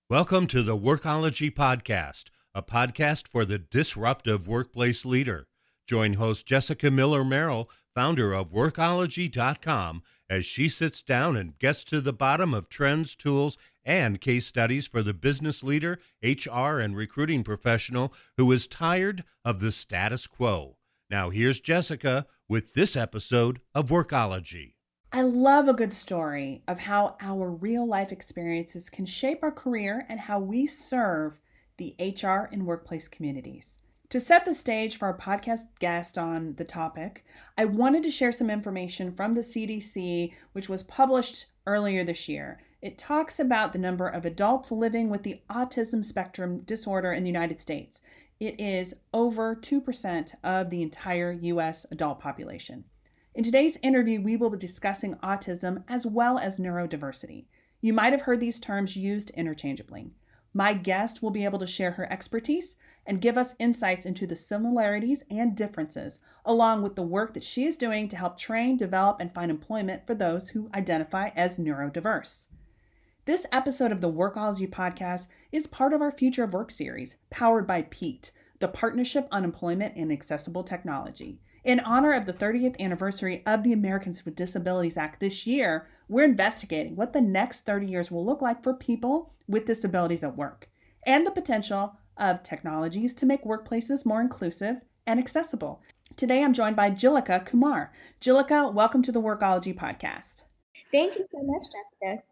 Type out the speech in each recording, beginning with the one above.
Welcome to the Workology Podcast, a podcast for the disruptive workplace leader. Join host Jhillika Kumar, founder of Workology.com, as she sits down and gets to the bottom of trends, tools, and case studies for the business leader, HR, and recruiting professional who is tired of the status quo. Now here's Jhillika with this episode of Workology. I love a good story of how our real life experiences can shape our career and how we serve the HR and workplace communities. To set the stage for our podcast guest on the topic, I wanted to share some information from the CDC, which was published earlier this year. It talks about the number of adults living with the Autism Spectrum Disorder in the United States. It is over 2% of the entire U.S. adult population. In today's interview, we will be discussing autism as well as neurodiversity. You might have heard these terms used interchangeably. My guest will be able to share her expertise and give us insights into the similarities and differences, along with the work that she is doing to help train, develop, and find employment for those who identify as neurodiverse. This episode of the Workology Podcast is part of our Future of Work series, powered by PETE, the Partnership on Employment and Accessible Technology. In honor of the 30th anniversary of the Americans with Disabilities Act this year, we're investigating what the next 30 years will look like for people with disabilities at work and the potential of technologies to make workplaces more inclusive and accessible. Today, I'm joined by Jhillika Kumar. Jhillika, welcome to the Workology Podcast. Thank you so much, Jessica.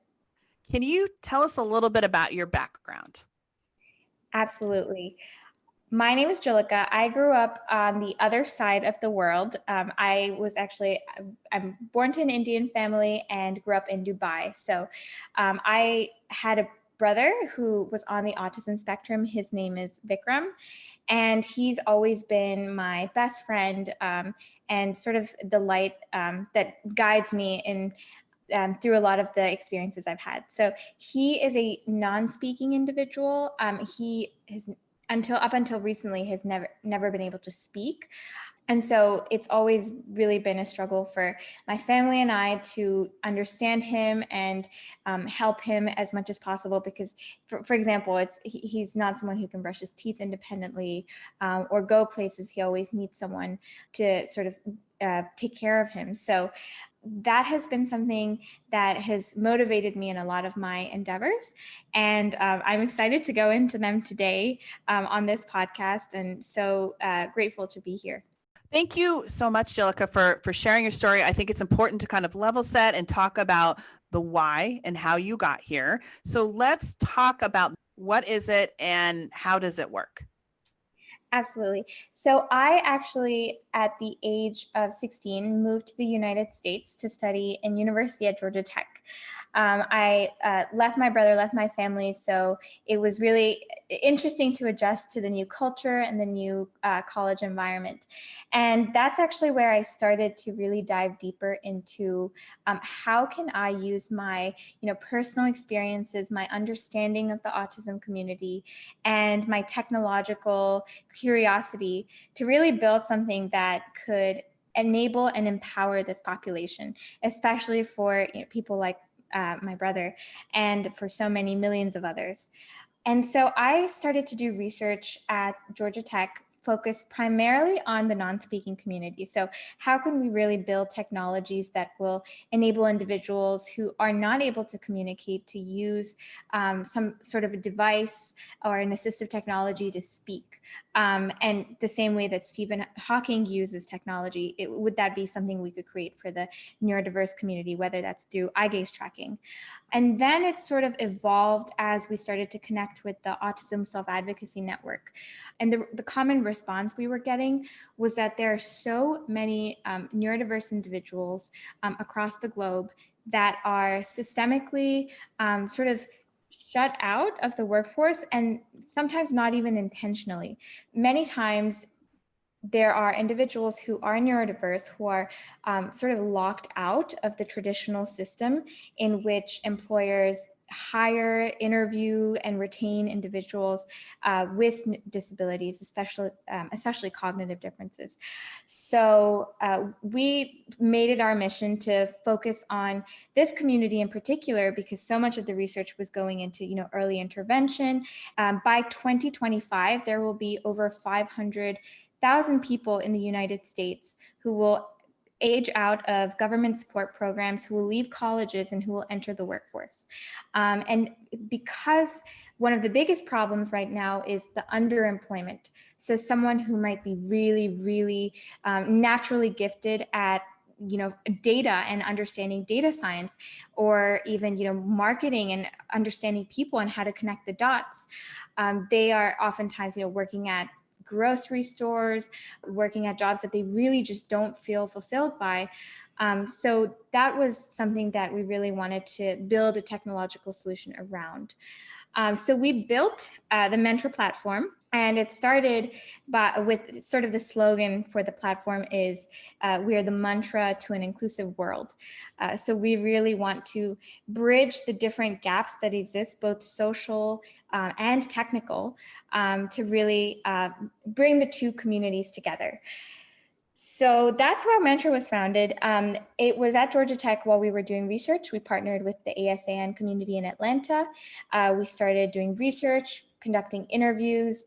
Can you tell us a little bit about your background? Absolutely. My name is Jhillika. I grew up on the other side of the world. I'm born to an Indian family and grew up in Dubai. So I had a brother who was on the autism spectrum. His name is Vikram, and he's always been my best friend and sort of the light that guides me in through a lot of the experiences I've had. So he is a non-speaking individual. Up until recently has never been able to speak. And so it's always really been a struggle for my family and I to understand him and help him as much as possible because, for example, he's not someone who can brush his teeth independently or go places. He always needs someone to sort of take care of him. So that has been something that has motivated me in a lot of my endeavors. And I'm excited to go into them today on this podcast, and so grateful to be here. Thank you so much, Jhillika, for sharing your story. I think it's important to kind of level set and talk about the why and how you got here. So let's talk about what is it and how does it work? Absolutely. So I actually, at the age of 16, moved to the United States to study in university at Georgia Tech. I left my brother, left my family, so it was really interesting to adjust to the new culture and the new college environment. And that's actually where I started to really dive deeper into how can I use my personal experiences, my understanding of the autism community, and my technological curiosity to really build something that could enable and empower this population, especially for people like my brother, and for so many millions of others. And so I started to do research at Georgia Tech focused primarily on the non-speaking community. So how can we really build technologies that will enable individuals who are not able to communicate to use some sort of a device or an assistive technology to speak? And the same way that Stephen Hawking uses technology, would that be something we could create for the neurodiverse community, whether that's through eye gaze tracking? And then it sort of evolved as we started to connect with the Autism Self-Advocacy Network. And the common response we were getting was that there are so many neurodiverse individuals across the globe that are systemically sort of shut out of the workforce, and sometimes not even intentionally. Many times there are individuals who are neurodiverse who are sort of locked out of the traditional system in which employers hire, interview, and retain individuals with disabilities, especially cognitive differences. So we made it our mission to focus on this community in particular, because so much of the research was going into, early intervention. By 2025, there will be over 500,000 people in the United States who will age out of government support programs, who will leave colleges, and who will enter the workforce. And because one of the biggest problems right now is the underemployment. So someone who might be really, really naturally gifted at data and understanding data science, or even marketing and understanding people and how to connect the dots, they are oftentimes working at grocery stores, working at jobs that they really just don't feel fulfilled by. So that was something that we really wanted to build a technological solution around. So we built the Mentra platform, and it started with sort of the slogan for the platform is, we are the mantra to an inclusive world. So we really want to bridge the different gaps that exist, both social and technical, to really bring the two communities together. So that's how Mentra was founded. It was at Georgia Tech while we were doing research. We partnered with the ASAN community in Atlanta. We started doing research, conducting interviews,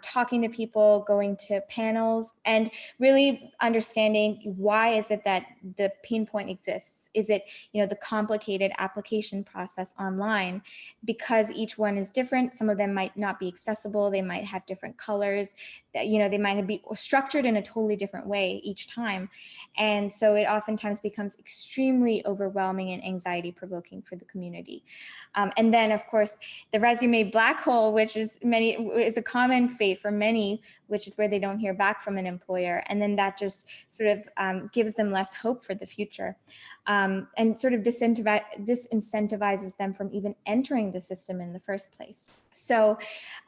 talking to people, going to panels, and really understanding why is it that the pain point exists. Is it, the complicated application process online? Because each one is different. Some of them might not be accessible. They might have different colors. That they might be structured in a totally different way each time. And so it oftentimes becomes extremely overwhelming and anxiety provoking for the community. And then, of course, the resume black hole, which is a common fate for many, which is where they don't hear back from an employer. And then that just sort of gives them less hope for the future. And sort of disincentivizes them from even entering the system in the first place. So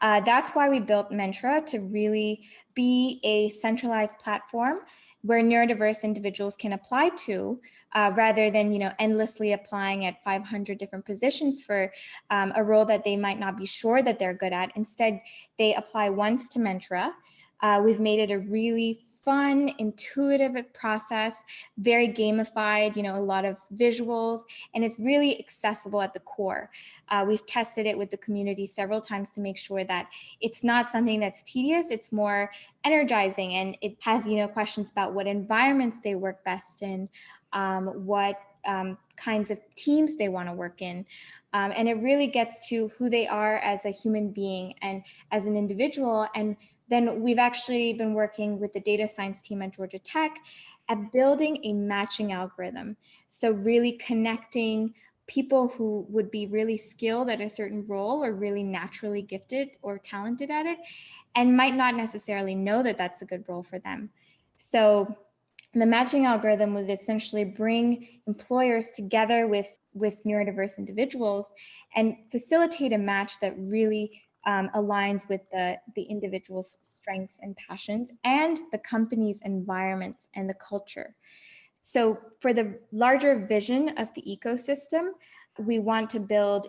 that's why we built Mentra, to really be a centralized platform where neurodiverse individuals can apply to, rather than endlessly applying at 500 different positions for a role that they might not be sure that they're good at. Instead, they apply once to Mentra. We've made it a really fun, intuitive process, very gamified, a lot of visuals, and it's really accessible at the core. We've tested it with the community several times to make sure that it's not something that's tedious, it's more energizing, and it has, questions about what environments they work best in, what kinds of teams they want to work in. And it really gets to who they are as a human being and as an individual. And then we've actually been working with the data science team at Georgia Tech at building a matching algorithm. So really connecting people who would be really skilled at a certain role or really naturally gifted or talented at it, and might not necessarily know that that's a good role for them. So the matching algorithm would essentially bring employers together with neurodiverse individuals and facilitate a match that really aligns with the individual's strengths and passions and the company's environments and the culture. So for the larger vision of the ecosystem, we want to build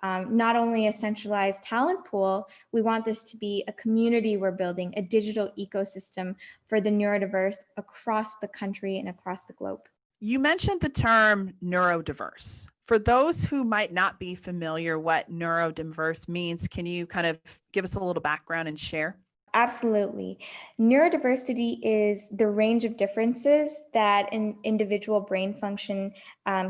not only a centralized talent pool, we want this to be a community we're building, a digital ecosystem for the neurodiverse across the country and across the globe. You mentioned the term neurodiverse. For those who might not be familiar what neurodiverse means, can you kind of give us a little background and share? Absolutely. Neurodiversity is the range of differences that an individual brain function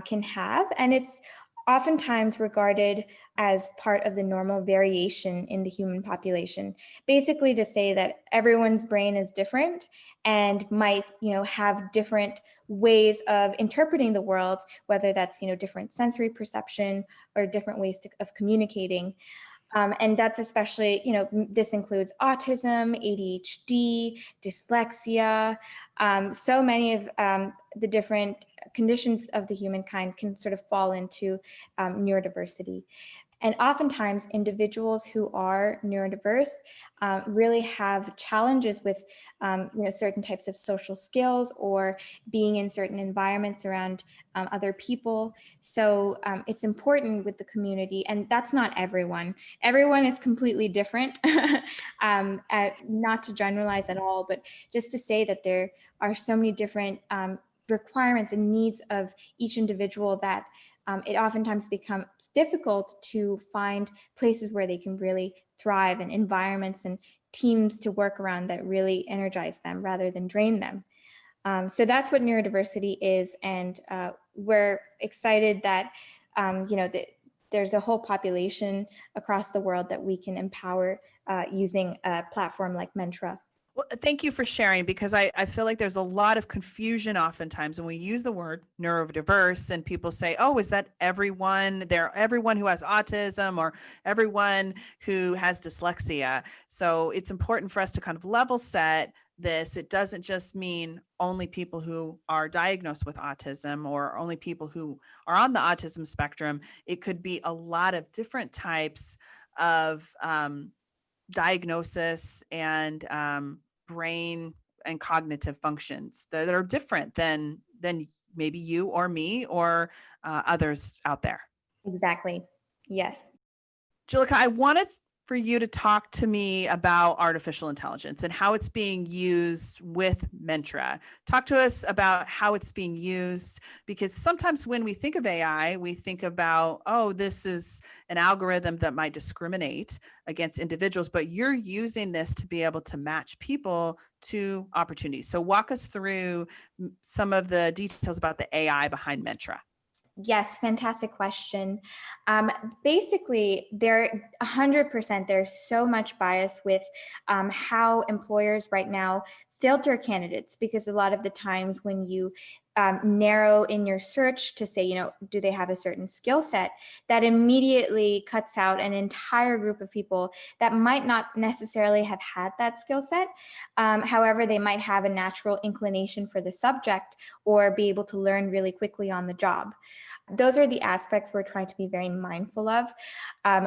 can have, and it's oftentimes regarded as part of the normal variation in the human population. Basically to say that everyone's brain is different and might, have different ways of interpreting the world, whether that's, different sensory perception or different ways of communicating. And that's especially, this includes autism, ADHD, dyslexia. So many of the different conditions of the humankind can sort of fall into neurodiversity. And oftentimes individuals who are neurodiverse really have challenges with certain types of social skills or being in certain environments around other people. So it's important with the community, and that's not everyone. Everyone is completely different, not to generalize at all, but just to say that there are so many different requirements and needs of each individual that it oftentimes becomes difficult to find places where they can really thrive, and environments and teams to work around that really energize them rather than drain them. So that's what neurodiversity is, and we're excited that there's a whole population across the world that we can empower using a platform like Mentra. Well, thank you for sharing, because I feel like there's a lot of confusion oftentimes when we use the word neurodiverse and people say, oh, is that everyone? Everyone who has autism or everyone who has dyslexia. So it's important for us to kind of level set this. It doesn't just mean only people who are diagnosed with autism or only people who are on the autism spectrum. It could be a lot of different types of diagnosis and brain and cognitive functions that are different than maybe you or me or others out there. Exactly. Yes. Jhillika, I wanted for you to talk to me about artificial intelligence and how it's being used with Mentra. Talk to us about how it's being used, because sometimes when we think of AI, we think about, oh, this is an algorithm that might discriminate against individuals, but you're using this to be able to match people to opportunities. So walk us through some of the details about the AI behind Mentra. Yes, fantastic question. Basically, 100%, there's so much bias with how employers right now filter candidates, because a lot of the times when you narrow in your search to say, do they have a certain skill set, that immediately cuts out an entire group of people that might not necessarily have had that skill set. However, they might have a natural inclination for the subject or be able to learn really quickly on the job. Those are the aspects we're trying to be very mindful of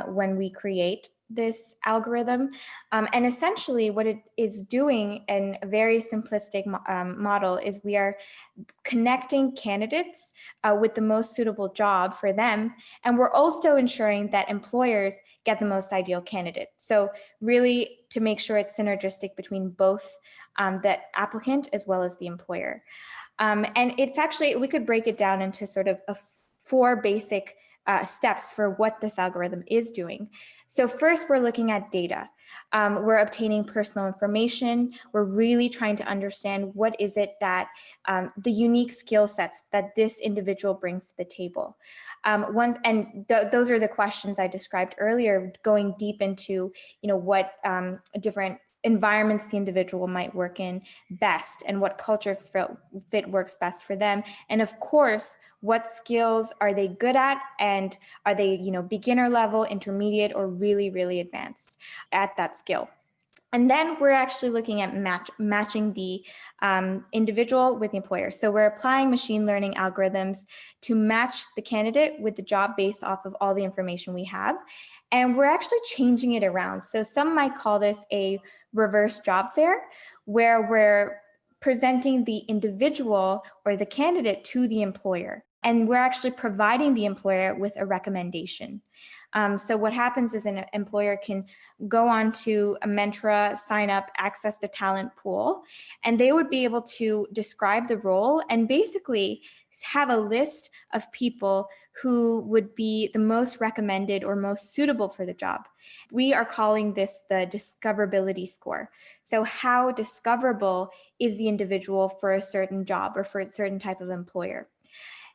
when we create this algorithm. And essentially what it is doing in a very simplistic model is we are connecting candidates with the most suitable job for them. And we're also ensuring that employers get the most ideal candidate. So really to make sure it's synergistic between both the applicant as well as the employer. And it's actually, we could break it down into sort of 4 basic steps for what this algorithm is doing. So first, we're looking at data. We're obtaining personal information. We're really trying to understand what is it that the unique skill sets that this individual brings to the table. Those are the questions I described earlier, going deep into what different environments the individual might work in best and what culture fit works best for them. And of course, what skills are they good at, and are they beginner level, intermediate, or really, really advanced at that skill. And then we're actually looking at matching the individual with the employer. So we're applying machine learning algorithms to match the candidate with the job based off of all the information we have. And we're actually changing it around. So some might call this a reverse job fair, where we're presenting the individual or the candidate to the employer. And we're actually providing the employer with a recommendation. So what happens is an employer can go on to a Mentra, sign up, access the talent pool, and they would be able to describe the role and basically have a list of people who would be the most recommended or most suitable for the job. We are calling this the Discoverability Score. So how discoverable is the individual for a certain job or for a certain type of employer?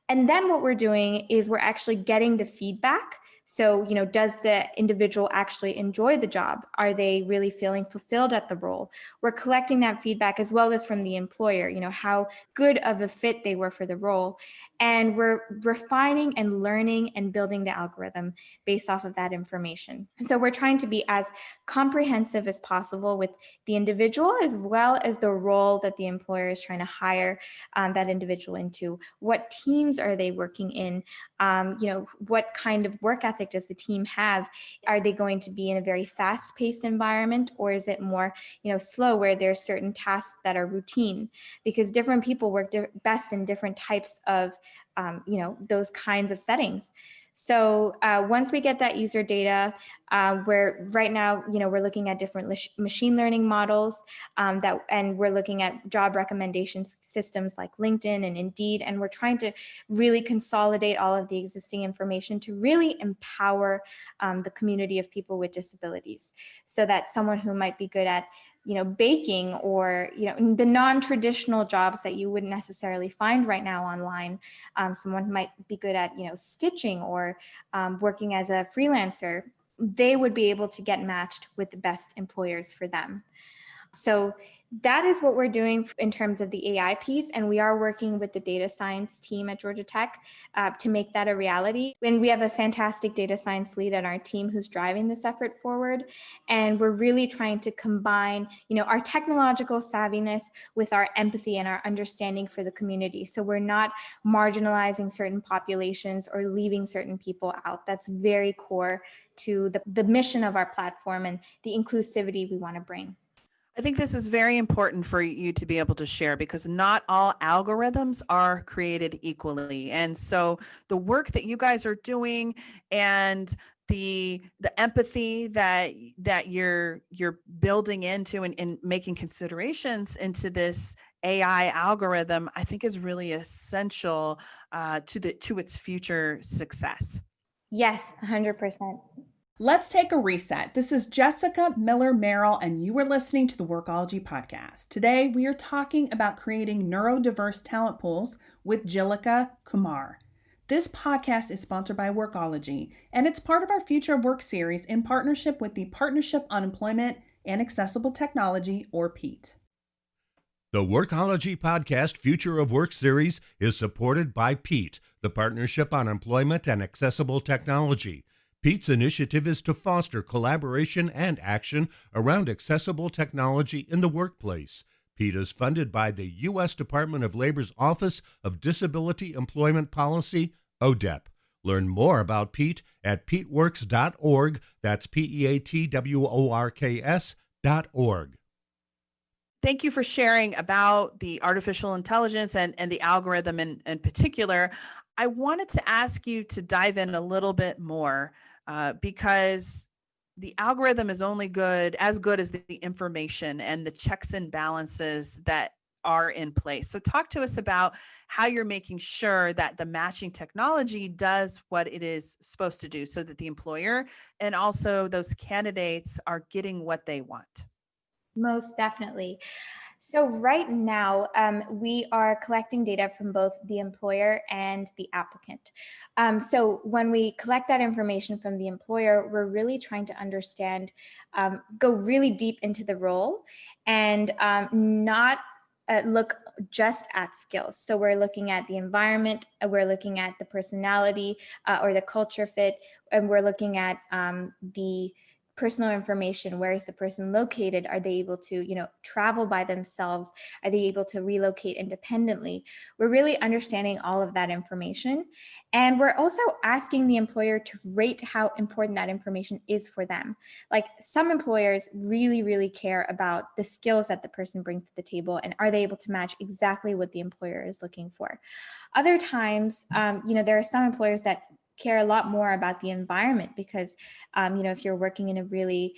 And then what we're doing is we're actually getting the feedback. So, does the individual actually enjoy the job? Are they really feeling fulfilled at the role? We're collecting that feedback as well as from the employer, how good of a fit they were for the role. And we're refining and learning and building the algorithm based off of that information. So we're trying to be as comprehensive as possible with the individual as well as the role that the employer is trying to hire that individual into. What teams are they working in? What kind of work ethic ethic does the team have? Are they going to be in a very fast-paced environment, or is it more, slow, where there's certain tasks that are routine? Because different people work best in different types of, those kinds of settings. So once we get that user data, where right now, we're looking at different machine learning models and we're looking at job recommendation systems like LinkedIn and Indeed, and we're trying to really consolidate all of the existing information to really empower the community of people with disabilities, so that someone who might be good at baking, or the non-traditional jobs that you wouldn't necessarily find right now online, someone who might be good at stitching or working as a freelancer, they would be able to get matched with the best employers for them. So that is what we're doing in terms of the AI piece. And we are working with the data science team at Georgia Tech to make that a reality. And we have a fantastic data science lead on our team who's driving this effort forward. And we're really trying to combine, our technological savviness with our empathy and our understanding for the community. So we're not marginalizing certain populations or leaving certain people out. That's very core to the mission of our platform and the inclusivity we want to bring. I think this is very important for you to be able to share, because not all algorithms are created equally. And so the work that you guys are doing and the empathy that you're building into and making considerations into this AI algorithm, I think is really essential to its future success. Yes, 100%. Let's take a reset. This is Jhillika Kumar, and you are listening to the Workology Podcast. Today, we are talking about creating neurodiverse talent pools with Jhillika Kumar. This podcast is sponsored by Workology, and it's part of our Future of Work series in partnership with the Partnership on Employment and Accessible Technology, or PEAT. The Workology Podcast Future of Work series is supported by PEAT, the Partnership on Employment and Accessible Technology. PEAT's initiative is to foster collaboration and action around accessible technology in the workplace. PEAT is funded by the U.S. Department of Labor's Office of Disability Employment Policy, ODEP. Learn more about PEAT at peatworks.org. That's peatworks.org. Thank you for sharing about the artificial intelligence and the algorithm in particular. I wanted to ask you to dive in a little bit more because the algorithm is only as good as the information and the checks and balances that are in place. So talk to us about how you're making sure that the matching technology does what it is supposed to do, so that the employer and also those candidates are getting what they want. Most definitely. So right now, we are collecting data from both the employer and the applicant. So when we collect that information from the employer, we're really trying to understand, go really deep into the role, and not look just at skills. So we're looking at the environment, we're looking at the personality or the culture fit, and we're looking at the personal information. Where is the person located? Are they able to, travel by themselves? Are they able to relocate independently? We're really understanding all of that information. And we're also asking the employer to rate how important that information is for them. Like, some employers really, really care about the skills that the person brings to the table, and are they able to match exactly what the employer is looking for? Other times, there are some employers that care a lot more about the environment, because if you're working in a really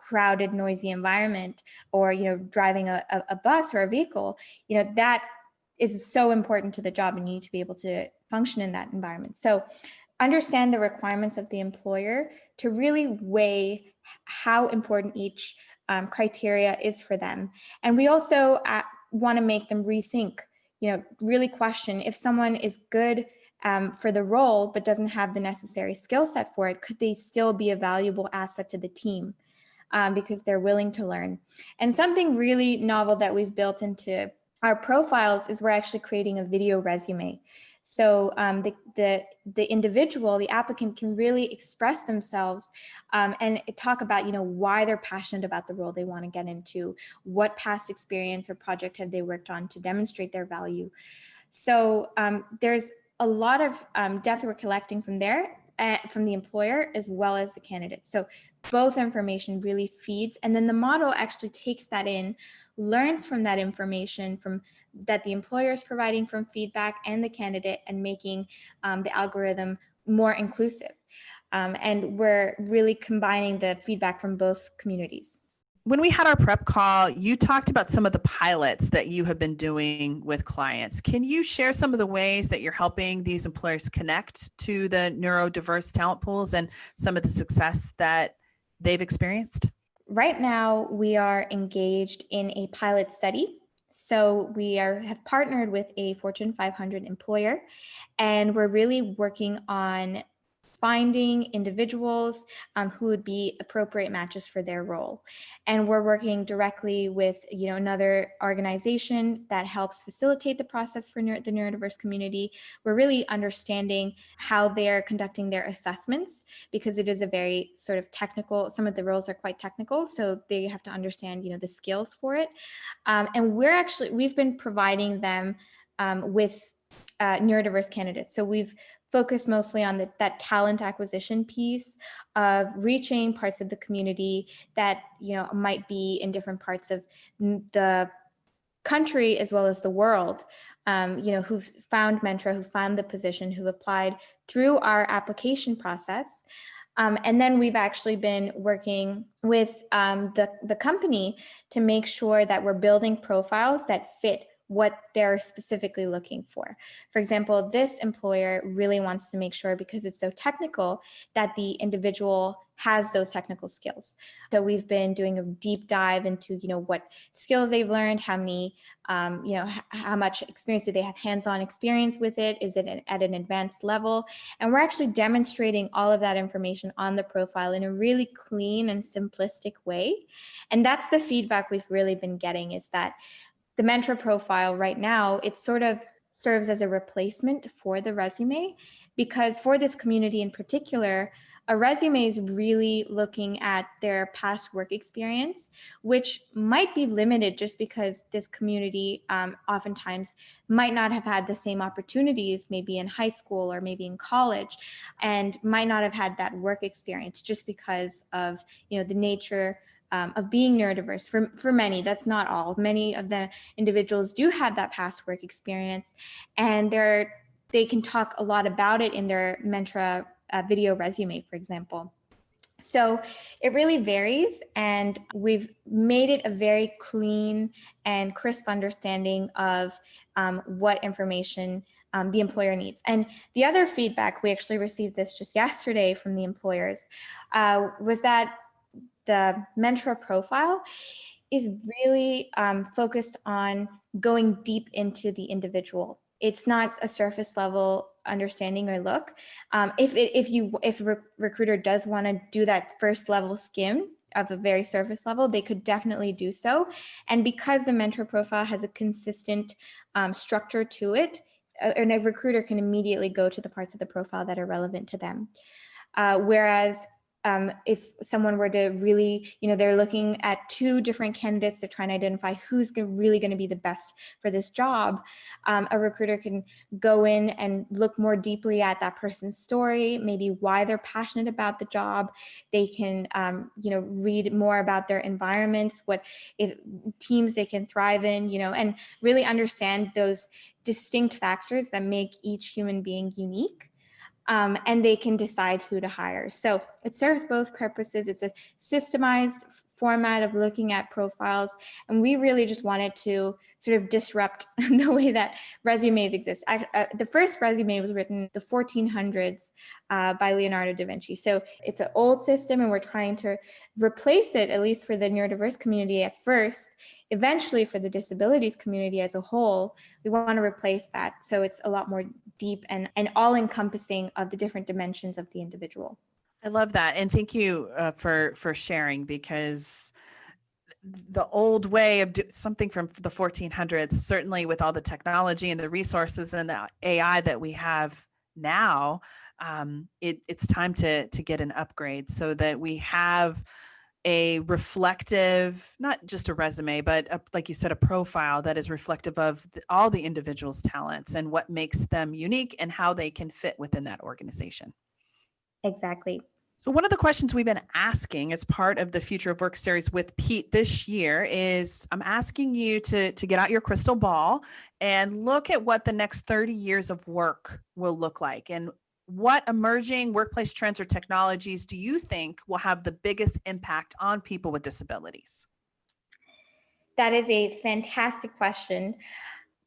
crowded, noisy environment, or driving a bus or a vehicle, that is so important to the job, and you need to be able to function in that environment. So understand the requirements of the employer to really weigh how important each criteria is for them. And we also want to make them rethink, really question, if someone is good for the role but doesn't have the necessary skill set for it, could they still be a valuable asset to the team because they're willing to learn? And something really novel that we've built into our profiles is we're actually creating a video resume. So the individual, the applicant, can really express themselves and talk about, why they're passionate about the role they want to get into, what past experience or project have they worked on to demonstrate their value. So there's a lot of depth we're collecting from there. from the employer as well as the candidate. So both information really feeds, and then the model actually takes that in, learns from that information from that the employer is providing from feedback and the candidate, and making the algorithm more inclusive. And we're really combining the feedback from both communities. When we had our prep call, you talked about some of the pilots that you have been doing with clients. Can you share some of the ways that you're helping these employers connect to the neurodiverse talent pools and some of the success that they've experienced? Right now, we are engaged in a pilot study. So we have partnered with a Fortune 500 employer, and we're really working on finding individuals who would be appropriate matches for their role. And we're working directly with another organization that helps facilitate the process for the neurodiverse community. We're really understanding how they're conducting their assessments, because it is a very sort of technical, some of the roles are quite technical, so they have to understand the skills for it. And we've been providing them with neurodiverse candidates. So we've focused mostly on that talent acquisition piece of reaching parts of the community that might be in different parts of the country as well as the world, who've found Mentra, who found the position, who applied through our application process. And then we've actually been working with the company to make sure that we're building profiles that fit what they're specifically looking for. For example, this employer really wants to make sure, because it's so technical, that the individual has those technical skills. So we've been doing a deep dive into, what skills they've learned, how many, how much experience do they have, hands-on experience with it? Is it at an advanced level? And we're actually demonstrating all of that information on the profile in a really clean and simplistic way. And that's the feedback we've really been getting, is that the Mentra profile right now, it sort of serves as a replacement for the resume, because for this community in particular, a resume is really looking at their past work experience, which might be limited just because this community oftentimes might not have had the same opportunities, maybe in high school or maybe in college, and might not have had that work experience just because of the nature of being neurodiverse. For many, that's not all. Many of the individuals do have that past work experience, and they can talk a lot about it in their Mentra video resume, for example. So it really varies, and we've made it a very clean and crisp understanding of what information the employer needs. And the other feedback, we actually received this just yesterday from the employers, was that the Mentra profile is really focused on going deep into the individual. It's not a surface level understanding or look. If a recruiter does want to do that first level skim of a very surface level, they could definitely do so. And because the Mentra profile has a consistent structure to it, and a recruiter can immediately go to the parts of the profile that are relevant to them. Whereas if someone were to really, they're looking at two different candidates, they're trying to identify who's really going to be the best for this job, a recruiter can go in and look more deeply at that person's story, maybe why they're passionate about the job. They can, read more about their environments, what teams they can thrive in, and really understand those distinct factors that make each human being unique. And they can decide who to hire. So it serves both purposes. It's a systemized format of looking at profiles. And we really just wanted to sort of disrupt the way that resumes exist. The first resume was written in the 1400s by Leonardo da Vinci. So it's an old system, and we're trying to replace it, at least for the neurodiverse community at first. Eventually, for the disabilities community as a whole, we want to replace that. So it's a lot more deep and all-encompassing of the different dimensions of the individual. I love that. And thank you for sharing, because the old way of something from the 1400s, certainly with all the technology and the resources and the AI that we have now, it's time to get an upgrade so that we have a reflective, not just a resume, but like you said, a profile that is reflective of all the individual's talents and what makes them unique and how they can fit within that organization. Exactly. So one of the questions we've been asking as part of the Future of Work series with Pete this year is, I'm asking you to get out your crystal ball and look at what the next 30 years of work will look like. And what emerging workplace trends or technologies do you think will have the biggest impact on people with disabilities? That is a fantastic question.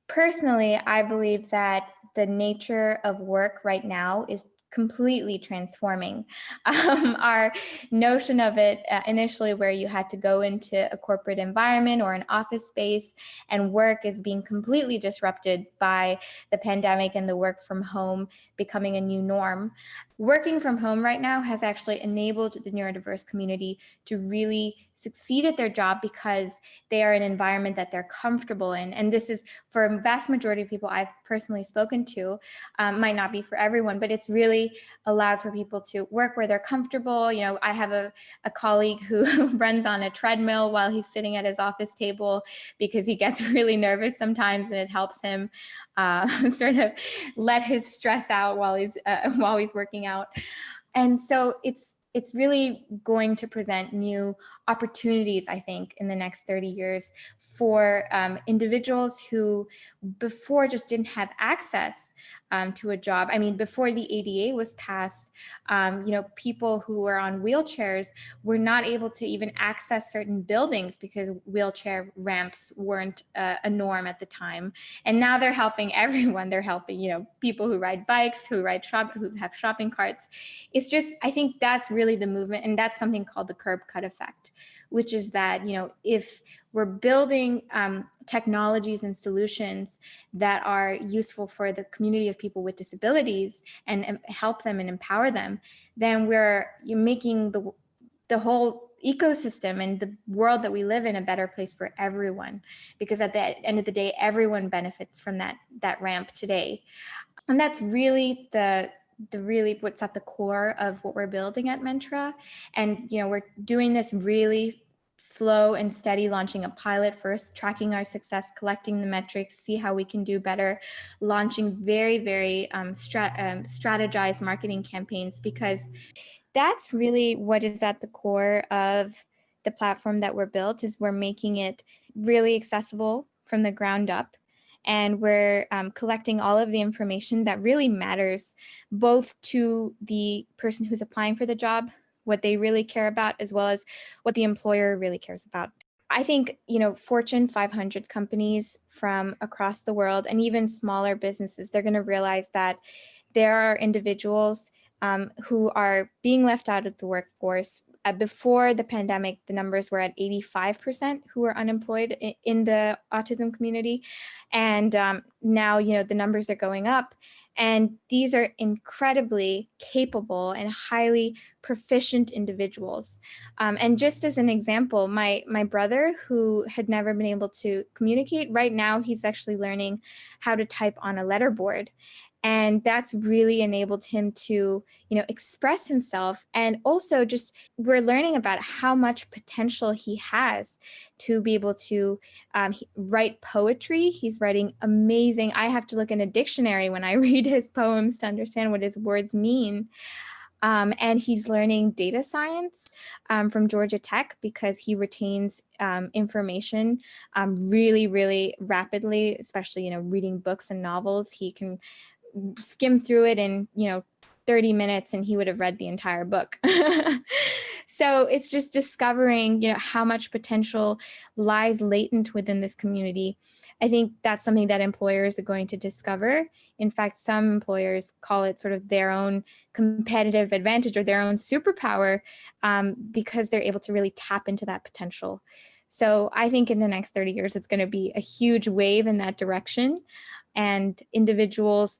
Personally, I believe that the nature of work right now is completely transforming. Our notion of it initially, where you had to go into a corporate environment or an office space and work, is being completely disrupted by the pandemic and the work from home becoming a new norm. Working from home right now has actually enabled the neurodiverse community to really succeed at their job because they are in an environment that they're comfortable in. And this is, for a vast majority of people I've personally spoken to, might not be for everyone, but it's really allowed for people to work where they're comfortable. You know, I have a colleague who runs on a treadmill while he's sitting at his office table because he gets really nervous sometimes, and it helps him sort of let his stress out while he's working out. And so it's really going to present new opportunities, I think, in the next 30 years for individuals who before just didn't have access to a job. I mean, before the ADA was passed, people who were on wheelchairs were not able to even access certain buildings because wheelchair ramps weren't a norm at the time. And now they're helping everyone. They're helping, people who ride bikes, who have shopping carts. It's just, I think that's really the movement. And that's something called the curb cut effect, which is that, if we're building technologies and solutions that are useful for the community of people with disabilities and help them and empower them, then you're making the whole ecosystem and the world that we live in a better place for everyone, because at the end of the day, everyone benefits from that ramp today. And that's really really what's at the core of what we're building at Mentra. And we're doing this really slow and steady, launching a pilot first, tracking our success, collecting the metrics, see how we can do better, launching very, very strategized marketing campaigns, because that's really what is at the core of the platform that we're built. Is we're making it really accessible from the ground up. And we're collecting all of the information that really matters, both to the person who's applying for the job, what they really care about, as well as what the employer really cares about. I think, Fortune 500 companies from across the world, and even smaller businesses, they're going to realize that there are individuals who are being left out of the workforce. Before the pandemic, the numbers were at 85% who were unemployed in the autism community. And now, the numbers are going up. And these are incredibly capable and highly proficient individuals. And just as an example, my brother, who had never been able to communicate, right now he's actually learning how to type on a letterboard. And that's really enabled him to, express himself. And also just we're learning about how much potential he has to be able to write poetry. He's writing amazing. I have to look in a dictionary when I read his poems to understand what his words mean. And he's learning data science from Georgia Tech, because he retains information really, really rapidly, especially, reading books and novels. He can skim through it in 30 minutes and he would have read the entire book. So it's just discovering how much potential lies latent within this community. I think that's something that employers are going to discover. In fact, some employers call it sort of their own competitive advantage or their own superpower, because they're able to really tap into that potential. So I think in the next 30 years, it's going to be a huge wave in that direction. And individuals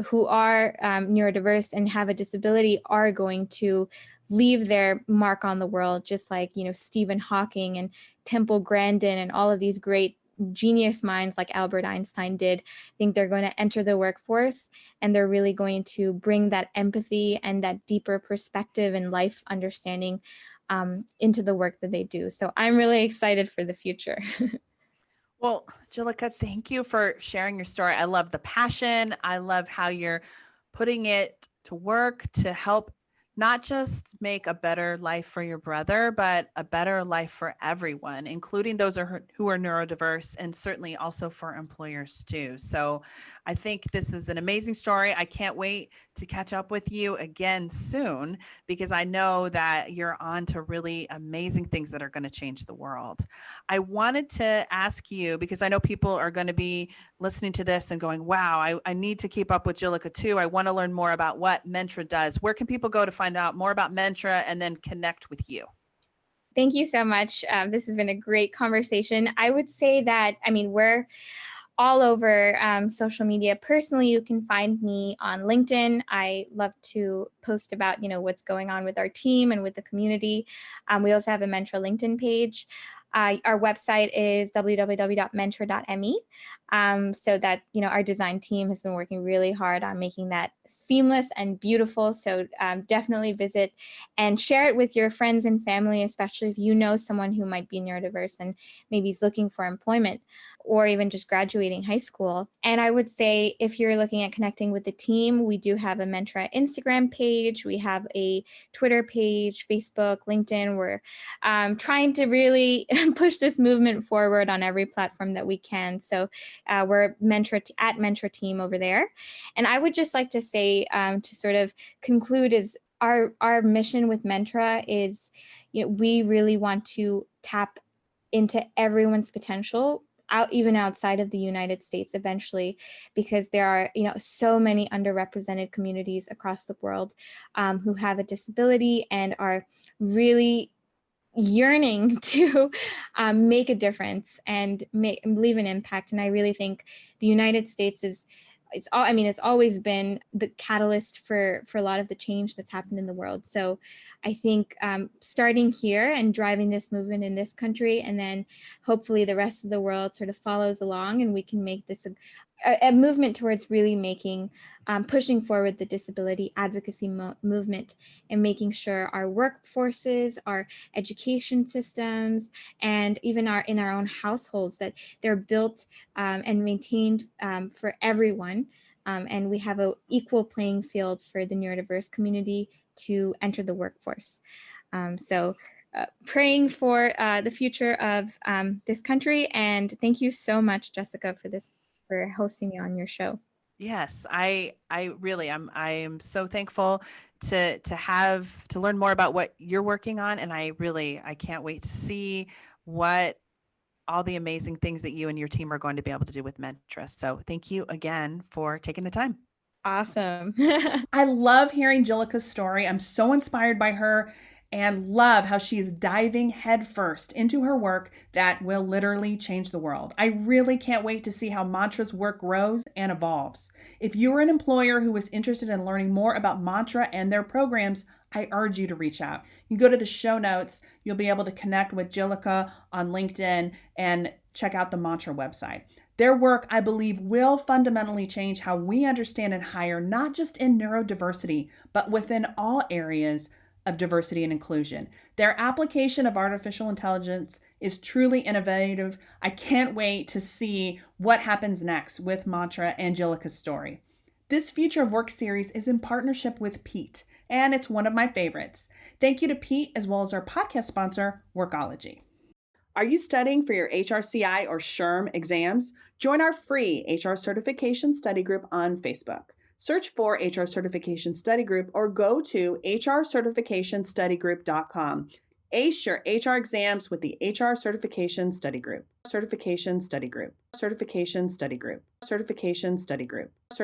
who are neurodiverse and have a disability are going to leave their mark on the world, just like, Stephen Hawking and Temple Grandin and all of these great genius minds like Albert Einstein did. I think they're going to enter the workforce, and they're really going to bring that empathy and that deeper perspective and life understanding into the work that they do. So I'm really excited for the future. Well, Jhillika, thank you for sharing your story. I love the passion. I love how you're putting it to work to help not just make a better life for your brother, but a better life for everyone, including those who are neurodiverse, and certainly also for employers too. So I think this is an amazing story. I can't wait to catch up with you again soon, because I know that you're on to really amazing things that are going to change the world. I wanted to ask you, because I know people are going to be listening to this and going, wow, I need to keep up with Jhillika too. I want to learn more about what Mentra does. Where can people go to find out more about Mentra and then connect with you? Thank you so much. This has been a great conversation. I would say that, we're all over social media. Personally, you can find me on LinkedIn. I love to post about, what's going on with our team and with the community. We also have a Mentra LinkedIn page. Our website is www.mentra.me. So that, our design team has been working really hard on making that seamless and beautiful. So definitely visit and share it with your friends and family, especially if you know someone who might be neurodiverse and maybe is looking for employment or even just graduating high school. And I would say if you're looking at connecting with the team, we do have a Mentra Instagram page. We have a Twitter page, Facebook, LinkedIn. We're trying to really push this movement forward on every platform that we can. So we're at Mentra team over there. And I would just like to say, to sort of conclude, is our mission with Mentra is, we really want to tap into everyone's potential, even outside of the United States eventually, because there are, so many underrepresented communities across the world who have a disability and are really yearning to make a difference and leave an impact. And I really think the United States it's always been the catalyst for a lot of the change that's happened in the world. So I think starting here and driving this movement in this country, and then hopefully the rest of the world sort of follows along, and we can make this a movement towards really making, pushing forward the disability advocacy movement and making sure our workforces, our education systems, and even in our own households, that they're built and maintained for everyone. And we have an equal playing field for the neurodiverse community to enter the workforce. So praying for the future of this country. And thank you so much, Jhillika, for hosting me on your show. Yes, I really am. I am so thankful to learn more about what you're working on. And I can't wait to see what all the amazing things that you and your team are going to be able to do with Mentra. So thank you again for taking the time. Awesome. I love hearing Jhillika's story. I'm so inspired by her and love how she's diving headfirst into her work that will literally change the world. I really can't wait to see how Mentra's work grows and evolves. If you're an employer who is interested in learning more about Mentra and their programs, I urge you to reach out. You go to the show notes, you'll be able to connect with Jhillika on LinkedIn and check out the Mentra website. Their work, I believe, will fundamentally change how we understand and hire, not just in neurodiversity, but within all areas of diversity and inclusion. Their application of artificial intelligence is truly innovative. I can't wait to see what happens next with Mentra and Jhillika's story. This Future of Work series is in partnership with Pete, and it's one of my favorites. Thank you to Pete, as well as our podcast sponsor, Workology. Are you studying for your HRCI or SHRM exams? Join our free HR Certification Study Group on Facebook. Search for HR Certification Study Group or go to hrcertificationstudygroup.com. Ace your HR exams with the HR Certification Study Group. Certification Study Group. Certification Study Group. Certification Study Group.